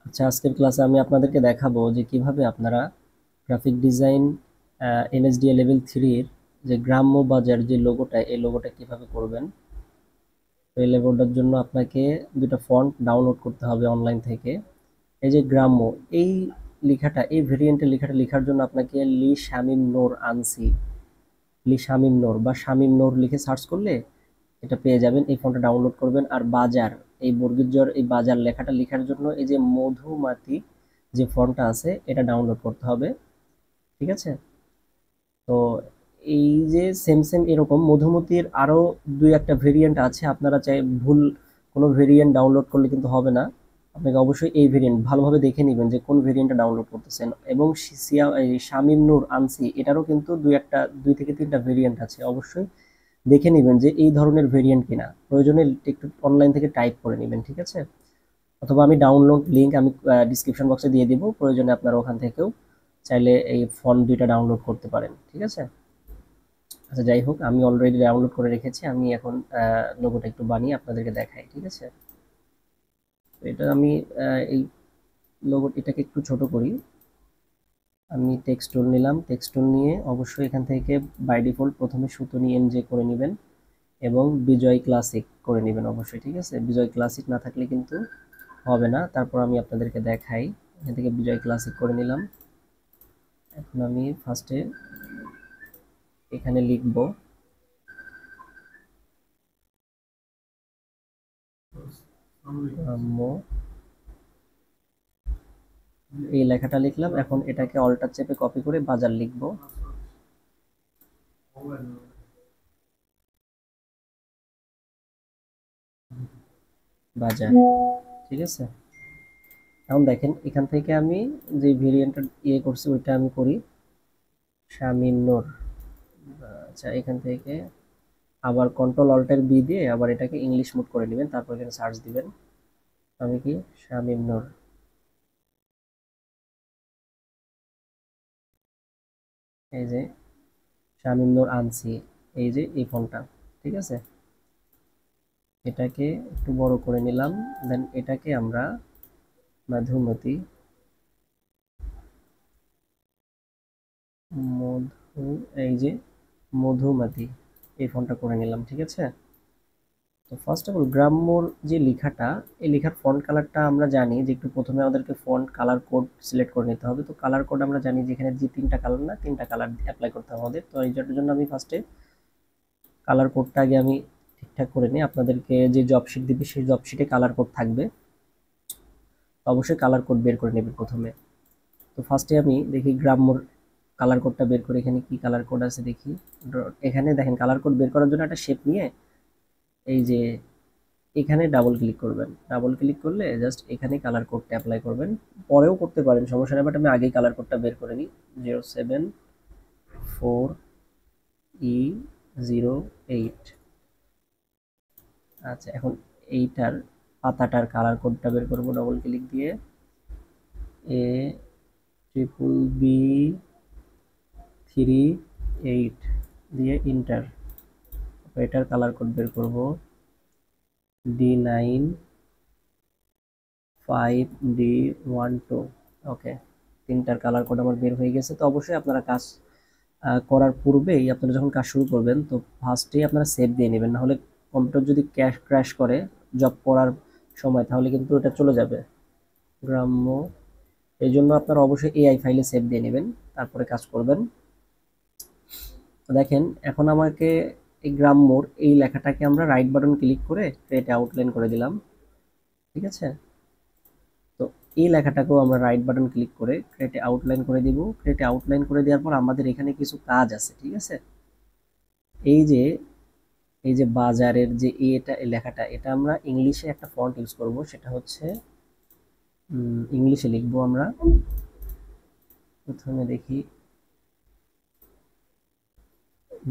আচ্ছা, আজকের ক্লাসে আমি আপনাদেরকে দেখাবো যে কিভাবে আপনারা গ্রাফিক ডিজাইন এনএসডিএ লেভেল 3 এর যে গ্রাম্য বাজার যে লোগোটা, এই লোগোটা কিভাবে করবেন। তো এই লোগোটার জন্য আপনাকে দুটো ফন্ট ডাউনলোড করতে হবে অনলাইন থেকে। এই যে গ্রাম্য, এই লেখাটা, এই ভেরিয়েন্টের লেখাটা লেখার জন্য আপনাকে লি শামিম নূর আনসি, লি শামিম নূর বা শামিম নূর লিখে সার্চ করলে এটা পেয়ে যাবেন। এই ফন্টটা ডাউনলোড করবেন। আর বাজার, এই বর্গীর জ্বর, এই বাজার লেখাটা লেখার জন্য এই যে মধুমাতি যে ফন্টটা আছে এটা ডাউনলোড করতে হবে। ঠিক আছে? তো এই যে সেম সেম এরকম মধুমতির আরো দুই একটা ভেরিয়েন্ট আছে। আপনারা চাই ভুল কোনো ভেরিয়েন্ট ডাউনলোড করলে কিন্তু হবে না। আপনাকে অবশ্যই এই ভেরিয়েন্ট ভালোভাবে দেখে নেবেন যে কোন ভেরিয়েন্টটা ডাউনলোড করতেছেন। এবং এই শামিম নূর আনসি এটারও কিন্তু দুই থেকে তিনটা ভেরিয়েন্ট আছে। অবশ্যই দেখে নেবেন যে এই ধরনের ভেরিয়েন্ট কিনা। প্রয়োজনে একটু অনলাইন থেকে টাইপ করে নেবেন। ঠিক আছে? অথবা আমি ডাউনলোড লিঙ্ক আমি ডিসক্রিপশন বক্সে দিয়ে দিব। প্রয়োজনে আপনারা ওখান থেকেও চাইলে এই ফন্ট দুইটা ডাউনলোড করতে পারেন। ঠিক আছে? আচ্ছা, যাই হোক, আমি অলরেডি ডাউনলোড করে রেখেছি। আমি এখন লোগোটা একটু বানিয়ে আপনাদেরকে দেখাই। ঠিক আছে? তো এটা আমি এই এটাকে একটু ছোট করি। আমি টেক্সট টুল নিলাম। টেক্সট টুল নিয়ে অবশ্যই এখান থেকে বাই ডিফল্ট প্রথমে সুতনি এনজে করে নেবেন এবং বিজয় ক্লাসিক করে নেবেন অবশ্যই। ঠিক আছে? বিজয় ক্লাসিক না থাকলে কিন্তু হবে না। তারপর আমি আপনাদেরকে দেখাই। এখান থেকে বিজয় ক্লাসিক করে নিলাম। এখন আমি ফার্স্টে এখানে লিখব গ্রাম্য, এই লেখাটা লিখলাম। এখন এটাকে অল্টার চেপে কপি করে বাজার লিখব। বাজার। ঠিক আছে? এখন দেখেন এখান থেকে আমি যে ভেরিয়েন্টটা করছি ওইটা আমি করি শামিম নূর। আচ্ছা, এখান থেকে আবার কন্ট্রোল অল্টার বি দিয়ে আবার এটাকে ইংলিশ মোড করে নেবেন। তারপর এখানে সার্চ দিবেন। আমি কি শামিম নূর, এই যে শামিম নূর আনছি, এই যে এই ফোনটা। ঠিক আছে? এটাকে একটু বড় করে নিলাম। দেন এটাকে আমরা মধুমতি, মধু, এই যে মধুমতি, এই ফন্টটা করে নিলাম। ঠিক আছে? তো ফার্স্ট অফ অল গ্রাম্যর যে লেখাটা, এই লেখার ফন্ট কালারটা আমরা জানি যে একটু প্রথমে আমাদেরকে ফন্ট কালার কোড সিলেক্ট করে নিতে হবে। তো কালার কোড আমরা জানি যে এখানে যে তিনটা কালার, না তিনটা কালার অ্যাপ্লাই করতে হবে আমাদের। তো এইটার জন্য আমি ফার্স্টে কালার কোডটা আগে আমি ঠিকঠাক করে নিই। আপনাদেরকে যে জব শিট দিবে সেই জব শিটে কালার কোড থাকবে। অবশ্যই কালার কোড বের করে নেবেন প্রথমে। তো ফার্স্টে আমি দেখি গ্রাম্যর কালার কোডটা বের করে, এখানে কি কালার কোড আছে দেখি। এখানে দেখেন কালার কোড বের করার জন্য একটা শেপ নিয়ে এই যে এখানে ডাবল ক্লিক করবেন। ডাবল ক্লিক করলে জাস্ট এখানে কালার কোডটা অ্যাপ্লাই করবেন। পরেও করতে পারেন, সমস্যা নেই, বাট আমি আগেই কালার কোডটা বের করে নিই। 074E08। আচ্ছা, এখন এইটার পাতাটার কালার কোডটা বের করবো ডবল ক্লিক দিয়ে। ABB38 দিয়ে ইন্টার। এটার কালার কোড বের করব D95D12। ওকে, তিনটার কালার কোড আমার বের হয়ে গেছে। তো অবশ্যই আপনারা কাজ করার পূর্বেই, আপনারা যখন কাজ শুরু করবেন তো ফার্স্টেই আপনারা সেভ দিয়ে নেবেন। নাহলে কম্পিউটার যদি ক্র্যাশ করে জব করার সময়, তাহলে কিন্তু এটা চলে যাবে গ্রাম্য। এই জন্য আপনারা অবশ্যই এআই ফাইলে সেভ দিয়ে নেবেন, তারপরে কাজ করবেন। দেখেন এখন আমাকে এই গ্রাম্যর এই লেখাটাকে আমরা রাইট বাটন ক্লিক করে ক্রিয়েট আউটলাইন করে দিলাম। ঠিক আছে? তো এই লেখাটাকেও আমরা রাইট বাটন ক্লিক করে ক্রিয়েট আউটলাইন করে দিব। ক্রিয়েট আউটলাইন করে দেওয়ার পর আমাদের এখানে কিছু কাজ আছে। ঠিক আছে? এই যে এই যে বাজারের যে এটা, এই লেখাটা, এটা আমরা ইংলিশে একটা ফন্ট ইউজ করব। সেটা হচ্ছে ইংলিশে লিখবো আমরা। প্রথমে দেখি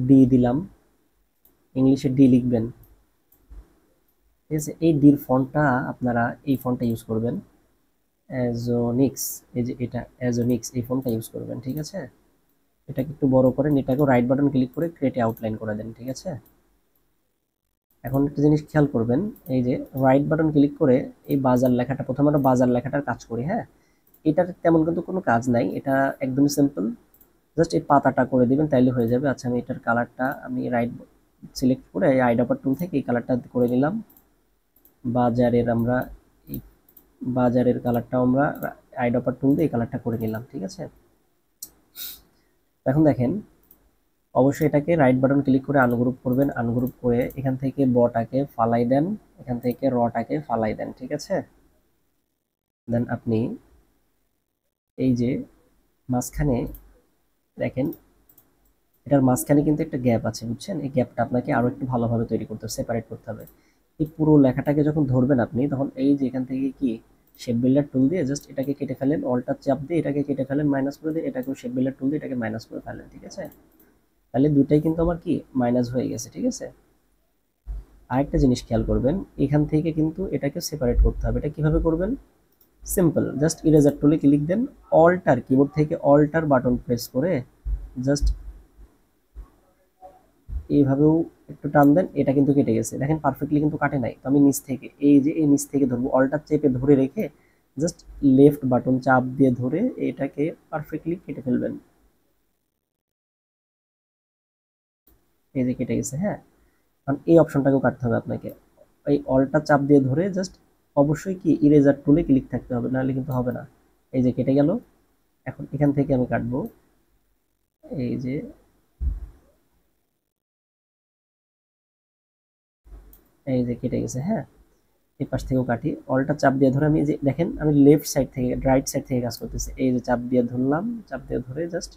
ডি দিলাম, ইংলিশে ডি লিখবেন। ঠিক আছে? এই ডির ফন্টটা আপনারা এই ফন্টটা ইউজ করবেন, অ্যাজোনিক্স। এই যে এটা অ্যাজোনিক্স, এই ফন্টটা ইউজ করবেন। ঠিক আছে? এটাকে একটু বড় করেন, এটাকেও রাইট বাটন ক্লিক করে ক্রিয়েট আউটলাইন করে দেন। ঠিক আছে? এখন একটা জিনিস খেয়াল করবেন, এই যে রাইট বাটন ক্লিক করে এই বাজার লেখাটা, প্রথমে আমরা বাজার লেখাটার কাজ করি। হ্যাঁ, এটার তেমন কিন্তু কোনো কাজ নাই, এটা একদমই সিম্পল। জাস্ট এই পাতাটা করে দিবেন, তাইলে হয়ে যাবে। আচ্ছা, আমি এটার কালারটা আমি রাইট সিলেক্ট করে এই আইডাপার টুল থেকে এই কালারটা করে নিলাম। বাজারের আমরা এই বাজারের কালারটাও আমরা আইডাপার টুল দিয়ে এই কালারটা করে নিলাম, ঠিক আছে। এখন দেখেন, অবশ্যই এটাকে রাইট বাটন ক্লিক করে আনগ্রুপ করবেন, আনগ্রুপ করে এখান থেকে বটাকে ফালাই দেন, এখান থেকে রটাকে ফালাই দেন, ঠিক আছে। দেন আপনি এই যে মাঝখানে দেখেন, এটার মাঝখানে কিন্তু একটা গ্যাপ আছে, বুঝছেন? এই গ্যাপটা আপনাকে আরো একটু ভালোভাবে তৈরি করতে হবে, সেপারেট করতে হবে। এই পুরো লেখাটাকে যখন ধরবেন আপনি, তখন এই যে এখান থেকে কি শেপ বিল্ডার টুল দিয়ে জাস্ট এটাকে কেটে ফেলেন, অল্টার চাপ দিয়ে এটাকে কেটে ফেলেন, মাইনাস করে দিয়ে এটাকেও শেপ বিল্ডার টুল দিয়ে এটাকে মাইনাস করে ফেলেন, ঠিক আছে। তাহলে দুইটাই কিন্তু আমার কি মাইনাস হয়ে গেছে, ঠিক আছে। আরেকটা জিনিস খেয়াল করবেন, এখান থেকে কিন্তু এটাকে সেপারেট করতে হবে। এটা কিভাবে করবেন? সিম্পল, জাস্ট ইরেজার টুলে ক্লিক দেন, অল্টার কিবোর্ড থেকে অল্টার বাটন প্রেস করে জাস্ট এইভাবেও একটু টান দেন, এটা কিন্তু কেটে গেছে। দেখেন পারফেক্টলি কিন্তু কাটে নাই। তো আমি নিচ থেকে এই যে এই নিচ থেকে ধরবো, অল্টার চেপে ধরে রেখে জাস্ট লেফট বাটন চাপ দিয়ে ধরে এটাকে পারফেক্টলি কেটে ফেলবেন। এই যে কেটে গেছে। হ্যাঁ, কারণ এই অপশনটাকেও কাটতে হবে আপনাকে। এই অল্টার চাপ দিয়ে ধরে জাস্ট অবশ্যই কি ইরেজার টুলে ক্লিক থাকতে হবে, নাহলে কিন্তু হবে না। এই যে কেটে গেল। এখন এখান থেকে আমি কাটবো, এই যে এই যে কেটে গেছে। হ্যাঁ, এই পাশ থেকেও কাটি, অল্টার চাপ দিয়ে ধরে আমি যে দেখেন আমি লেফট সাইড থেকে রাইট সাইড থেকে কাজ করতেছি। এই যে চাপ দিয়ে ধরলাম, চাপ দিয়ে ধরে জাস্ট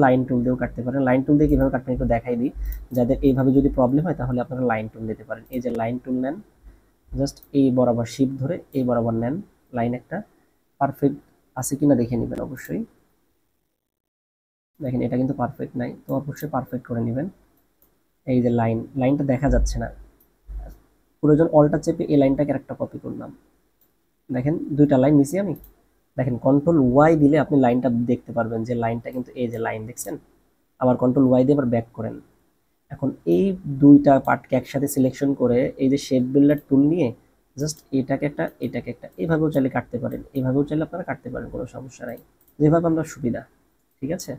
লাইন টুল দিয়েও কাটতে পারেন। লাইন টুল দিয়ে কিভাবে কাটবেন একটু দেখাই দিই। যাদের এইভাবে যদি প্রবলেম হয় তাহলে আপনারা লাইন টুল দিতে পারেন। এই যে লাইন টুল নেন, জাস্ট এই বরাবর শিপ ধরে এই বরাবর নেন, লাইন একটা পারফেক্ট আছে কিনা দেখে নেবেন অবশ্যই। দেখেন এটা কিন্তু পারফেক্ট নাই, তো অবশ্যই পারফেক্ট করে নেবেন। এই যে লাইনটা দেখা যাচ্ছে না, প্রয়োজন অল্টার চেপে এই লাইনটাকে একটা কপি করলাম। দেখেন দুইটা লাইন নিছি আমি। দেখেন কন্ট্রোল ওয়াই দিলে আপনি লাইনটা দেখতে পারবেন যে লাইনটা কিন্তু এই যে লাইন দেখছেন। আবার কন্ট্রোল ওয়াই দিয়ে আবার ব্যাক করেন। এখন এই দুইটা পার্টকে একসাথে সিলেকশন করে এই যে শেপ বিল্ডার টুল নিয়ে জাস্ট এটাকে একটা এইভাবেও চাইলে কাটতে পারেন, এইভাবেও চাইলে আপনারা কাটতে পারেন, কোনো সমস্যা নাই, যেভাবে আপনার সুবিধা, ঠিক আছে।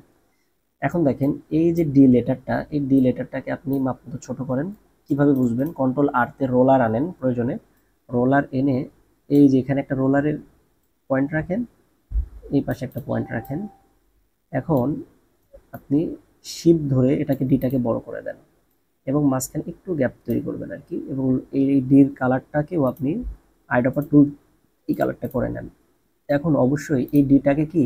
এখন দেখেন এই যে ডি লেটারটা, এই ডি লেটারটাকে আপনি মাপমতো ছোট করেন। কিভাবে বুঝবেন? কন্ট্রোল আর তে রোলার আনেন, প্রয়োজনে রোলার এনে এই যে এখানে একটা রোলারের পয়েন্ট রাখেন, এই পাশে একটা পয়েন্ট রাখেন। এখন আপনি শিপ ধরে এটাকে ডিটাকে বড় করে দেন এবং মাঝখানে একটু গ্যাপ তৈরি করবেন আর কি, এবং এই ডির কালারটাকেও আপনি আইডপার টুল এই কালারটা করে নেন। এখন অবশ্যই এই ডিটাকে কি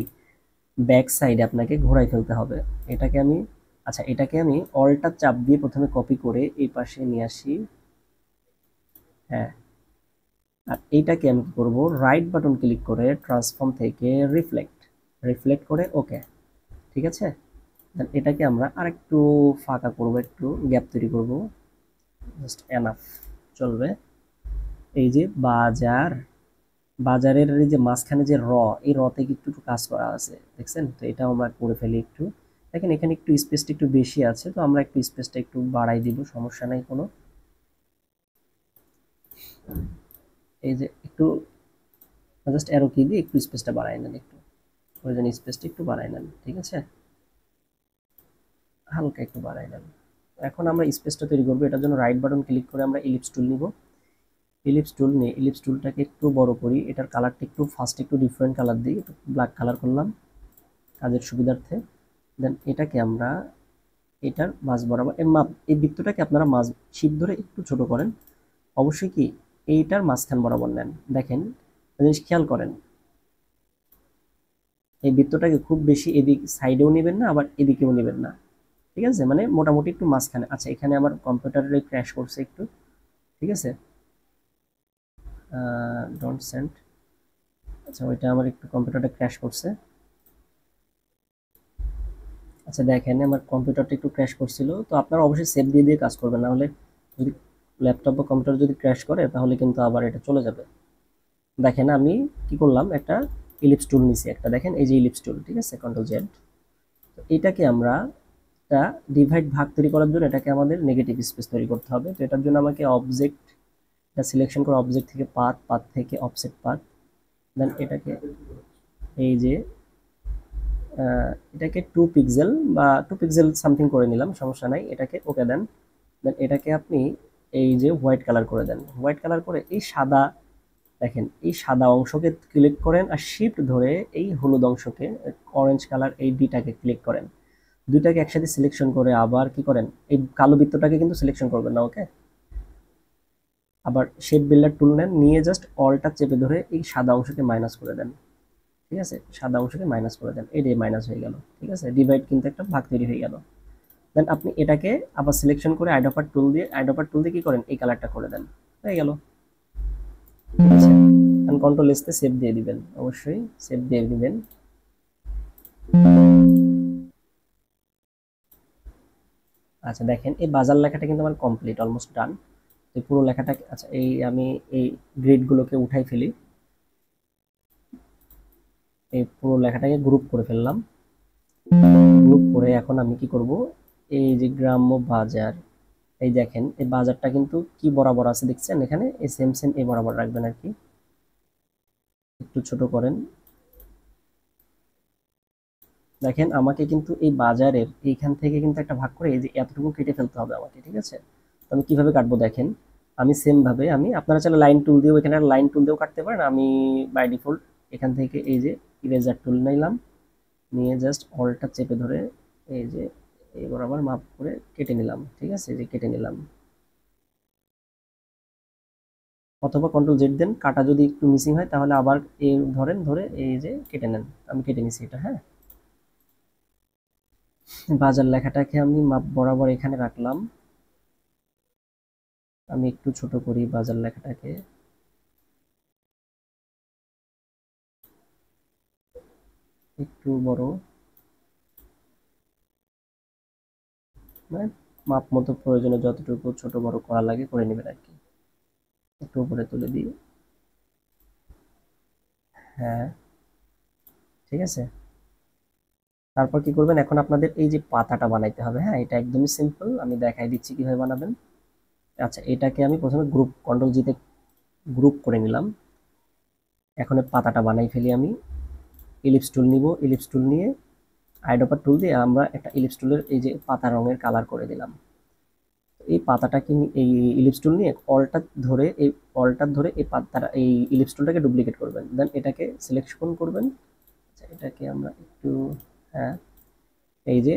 ব্যাক সাইডে আপনাকে ঘোরাই ফেলতে হবে। এটাকে আমি এটাকে আমি অল্টার চাপ দিয়ে প্রথমে কপি করে এই পাশে নিয়ে আসি। হ্যাঁ, আর এইটাকে আমি কি করবো, রাইট বাটন ক্লিক করে ট্রান্সফর্ম থেকে রিফ্লেক্ট করে ওকে, ঠিক আছে। দেন এটাকে আমরা আরেকটু ফাঁকা করব, একটু গ্যাপ তৈরি করব, জাস্ট এনাফ চলবে। এই যে বাজারের এই যে মাঝখানে যে এই তে একটু একটু কাজ করা আছে, দেখছেন? তো এটা আমরা করে ফেলি একটু। দেখেন এখানে একটু স্পেসটা একটু বেশি আছে, তো আমরা একটু স্পেসটা একটু বাড়াই দিব, সমস্যা নাই কোনো। এই যে একটু জাস্ট অ্যারো কি দিয়ে একটু স্পেসটা বাড়াই নেন, একটু প্রয়োজন স্পেসটা একটু বাড়াই নেন, ঠিক আছে, হালকা একটু বাড়াই নেন। এখন আমরা স্পেসটা তৈরি করবো, এটার জন্য রাইট বাটন ক্লিক করে আমরা ইলিপস টুল নিব। ইলিপস টুল নিয়ে ইলিপস টুলটাকে একটু বড় করি, এটার কালারটা একটু ফার্স্ট একটু ডিফারেন্ট কালার দিই, একটু ব্ল্যাক কালার করলাম কাজের সুবিধার্থে। দেন এটাকে আমরা এটার মাঝ বরাবর এই বৃত্তটাকে আপনারা মাঝ শিপ ধরে একটু ছোট করেন, অবশ্যই কি এইটার মাঝখান বরাবর নেন। দেখেন জিনিস খেয়াল করেন, এই বৃত্তটাকে খুব বেশি এদিক সাইডেও নেবেন না, আবার এদিকেও নেবেন না, ঠিক আছে, মানে মোটামুটি একটু মাঝখানে। আচ্ছা, এখানে আমার কম্পিউটারে ক্র্যাশ করছে একটু, ঠিক আছে, ডোন্ট সেন্ড। আচ্ছা, ওইটা আমার একটু কম্পিউটারটা ক্র্যাশ করছে। আচ্ছা, দেখেন আমার কম্পিউটারটা একটু ক্র্যাশ করছিল, তো আপনারা অবশ্যই সেভ দিয়ে দিয়ে কাজ করবেন, নাহলে যদি ল্যাপটপ বা কম্পিউটার যদি ক্র্যাশ করে তাহলে কিন্তু আবার এটা চলে যাবে। দেখেন আমি কি করলাম, একটা ইলিপস টুল নিছি একটা, দেখেন এই যে ইলিপস টুল, ঠিক আছে, কন্ট্রোল জেড। তো এটাকে আমরা একটা ডিভাইড ভাগ তৈরি করার জন্য এটাকে আমাদের নেগেটিভ স্পেস তৈরি করতে হবে। তো এটার জন্য আমাকে অবজেক্ট এটা সিলেকশন করে অবজেক্ট থেকে পাথ থেকে অফসেট পাথ, দেন এটাকে এই যে এটাকে 2 পিক্সেল বা 2 পিক্সেল সামথিং করে নিলাম, সমস্যা নাই। এটাকে ওকে দেন। দেন এটাকে আপনি এই যে হোয়াইট কালার করে দেন। হোয়াইট কালার করে এই সাদা, দেখেন এই সাদা অংশকে ক্লিক করেন আর শিফট ধরে এই হলুদ অংশকে অরেঞ্জ কালার এই দুইটাকে ক্লিক করেন। দুইটাকে একসাথে সিলেকশন করে আবার কি করেন, এই কালো বৃত্তটাকে কিন্তু সিলেকশন করবেন না, ওকে। আবার শেড বিল্ডার টুল নেন, নিয়ে জাস্ট অলটা চেপে ধরে এই সাদা অংশকে মাইনাস করে দেন। ঠিক আছে, সাদা অংশকে মাইনাস করে দেন, এই মাইনাস হয়ে গেল। ঠিক আছে, ডিভাইড কিন্তু একটা ভাগ তৈরি হয়ে গেল। দেন আপনি এটাকে আবার সিলেকশন করে আইড্রপার টুল দিয়ে কি করেন, এই কালারটা করে দেন, হয়ে গেল। ঠিক আছে, কন্ট্রোল এস তে সেভ দিয়ে দিবেন, অবশ্যই সেভ দিয়ে দিবেন। আচ্ছা দেখেন এই বাজার লেখাটা কিন্তু আমার কমপ্লিট, অলমোস্ট ডান। এই পুরো লেখাটা, আচ্ছা এই আমি এই গ্রিডগুলোকে উঠাই ফেলি, এই পুরো লেখাটাকে গ্রুপ করে ফেললাম। গ্রুপ করে এখন আমি কি করব, এই যে গ্রাম্য বাজার, এই দেখেন এই বাজারটা কিন্তু কি বরাবর আছে দেখছেন, এখানে এই সেম সেম এই বরাবর রাখবেন আর কি, একটু ছোট করেন। দেখেন আমাকে কিন্তু এই বাজারের এইখান থেকে কিন্তু একটা ভাগ করে এই যে এতটুকু কেটে ফেলতে হবে আমাকে। ঠিক আছে, তো আমি কিভাবে কাটবো দেখেন, আমি সেম ভাবে আমি, আপনারা চাইলে লাইন টুল দিয়েও, এখানে লাইন টুল দিয়েও কাটতে পারেন। আমি বাই ডিফল্ট এখান থেকে এই যে ইরেজার টুল নিলাম, নিয়ে জাস্ট অলটা চেপে ধরে এই যে এই বরাবর মাপ করে কেটে নিলাম। ঠিক আছে, এই যে কেটে নিলাম, অথবা কন্ট্রোল জেড দেন, কাটা যদি একটু মিসিং হয় তাহলে আবার এই ধরেন, ধরে এই যে কেটে নেন। আমি কেটে নিছি এটা, হ্যাঁ। বাজার লেখাটাকে আমি মাপ বরাবর এখানে রাখলাম, আমি একটু ছোট করি বাজার লেখাটাকে, একটু বড়, মানে মাপ মতো প্রয়োজনে যতটুকু ছোট বড় করা লাগে করে নেবেন আর কি। একটু উপরে তুলে দিই, হ্যাঁ ঠিক আছে। তারপর কি করবেন, এখন আপনাদের এই যে পাতাটা বানাইতে হবে, হ্যাঁ এটা একদমই সিম্পল, আমি দেখাই দিচ্ছি কিভাবে বানাবেন। আচ্ছা এটাকে আমি প্রথমে গ্রুপ, কন্ট্রোল জিতে গ্রুপ করে নিলাম। এখন এই পাতাটা বানাই ফেলি আমি, ইলিপস টুল নিব, ইলিপস টুল নিয়ে আইড্রপার টুল দিয়ে আমরা একটা ইলিপস টুলের এই যে পাতা রঙের কালার করে দিলাম। এই পাতাটাকে এই ইলিপস টুল নিয়ে অলটা ধরে এই পাতাটা এই ইলিপস টুলটাকে ডুপ্লিকেট করবেন, দেন এটাকে সিলেকশন করবেন। আচ্ছা এটাকে আমরা একটু, হ্যাঁ এই যে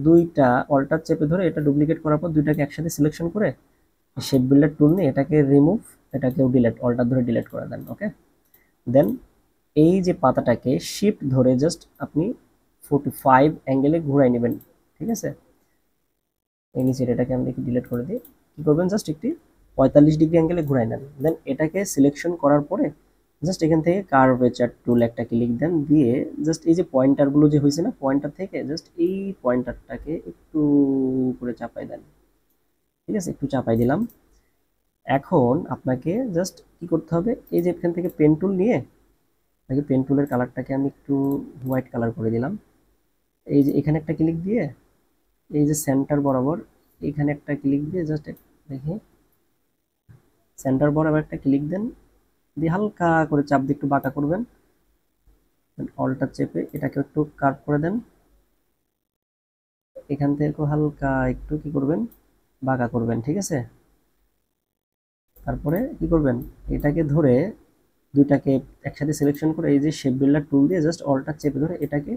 দুইটা অলটা চেপে ধরে এটা ডুপ্লিকেট করার পর দুইটাকে একসাথে সিলেকশন করে শেপ বিল্ডার টুল নিয়ে এটাকে রিমুভ, এটাকেও ডিলিট, অলটা ধরে ডিলিট করে দেন, ওকে। দেন এই যে পাতাটাকে শিফট ধরে জাস্ট আপনি 45 অ্যাঙ্গেলে ঘুরাই নেবেন। ঠিক আছে, এই নিচের এটাকে আমি একটু ডিলিট করে দিই। কি করবেন, জাস্ট একটি 45 ডিগ্রি অ্যাঙ্গেলে ঘুরাই নেন। দেন এটাকে সিলেকশন করার পরে জাস্ট এখান থেকে কার্ভেচার টুল একটা ক্লিক দেন, দিয়ে জাস্ট এই যে পয়েন্টারগুলো যে হয়েছে না, পয়েন্টার থেকে জাস্ট এই পয়েন্টারটাকে একটু করে চাপাই দেন। ঠিক আছে, একটু চাপাই দিলাম। এখন আপনাকে জাস্ট কি করতে হবে, এই যে এখান থেকে পেন টুল নিয়ে, আগে পেন টুলের কালারটাকে আমি একটু হোয়াইট কালার করে দিলাম। এই যে এখানে একটা ক্লিক দিয়ে এই যে সেন্টার বরাবর এখানে একটা ক্লিক দিয়ে জাস্ট দেখি, সেন্টার বরাবর একটা ক্লিক দেন, দিয়ে হালকা করে চাপ দিয়ে একটু বাঁকা করবেন। অলটা চেপে এটাকে একটু কার্ভ করে দেন, এখান থেকে হালকা একটু কি করবেন, বাঁকা করবেন। ঠিক আছে, তারপরে কি করবেন, এটাকে ধরে দুইটাকে একসাথে সিলেকশন করে এই যে শেপ বিল্ডার টুল দিয়ে জাস্ট অলটা চেপে ধরে এটাকে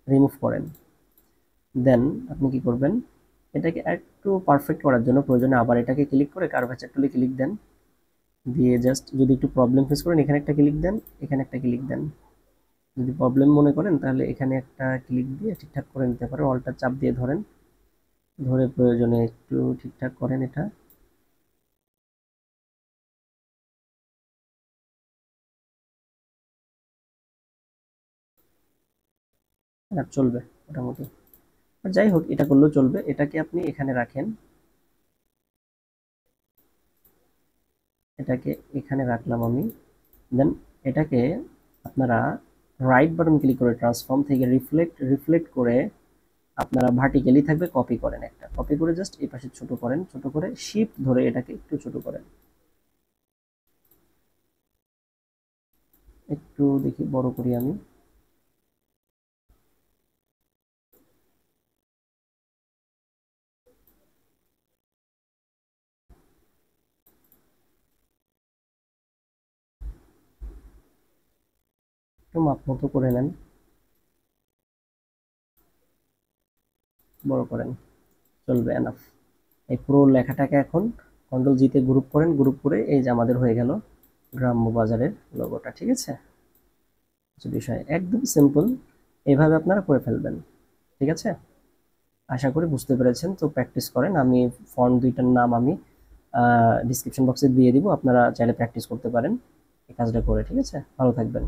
রিমুভ করেন। দেন আপনি কি করবেন, এটাকে একটু পারফেক্ট করার জন্য প্রয়োজনে আবার এটাকে ক্লিক করে কার্ভেচার টুলে ক্লিক দেন, দিয়ে জাস্ট যদি একটু প্রবলেম ফেস করেন এখানে একটা ক্লিক দেন, এখানে একটা ক্লিক দেন। যদি প্রবলেম মনে করেন তাহলে এখানে একটা ক্লিক দিয়ে ঠিকঠাক করে নিতে পারেন, অলটা চাপ দিয়ে ধরেন, ধরে প্রয়োজনে একটু ঠিকঠাক করেন এটা। আর চলবে মোটামুটি, আর যাই হোক এটা করলেও চলবে। এটাকে আপনি এখানে রাখেন, এটাকে এখানে রাখলাম আমি। দেন এটাকে আপনারা রাইট বাটন ক্লিক করে ট্রান্সফর্ম থেকে রিফ্লেক্ট করে আপনারা ভার্টিক্যালি থাকবে, কপি করেন, একটা কপি করে জাস্ট এই পাশে ছোট করেন, ছোট করে শিফট ধরে এটাকে একটু ছোট করেন, একটু দেখি বড় করি আমি। একটু মাপ মতো করে নেন, বড় করেন, চলবে, এনাফ। এই পুরো লেখাটাকে এখন কন্ট্রোল জিতে গ্রুপ করেন, গ্রুপ করে এই যে আমাদের হয়ে গেল গ্রাম্য বাজারের লোগোটা। ঠিক আছে, কিছু বিষয় একদম সিম্পল, এইভাবে আপনারা করে ফেলবেন। ঠিক আছে, আশা করি বুঝতে পেরেছেন। তো প্র্যাকটিস করেন, আমি ফন্ট দুইটার নাম আমি ডিসক্রিপশন বক্সে দিয়ে দিব, আপনারা চাইলে প্র্যাকটিস করতে পারেন এই কাজটা করে। ঠিক আছে, ভালো থাকবেন।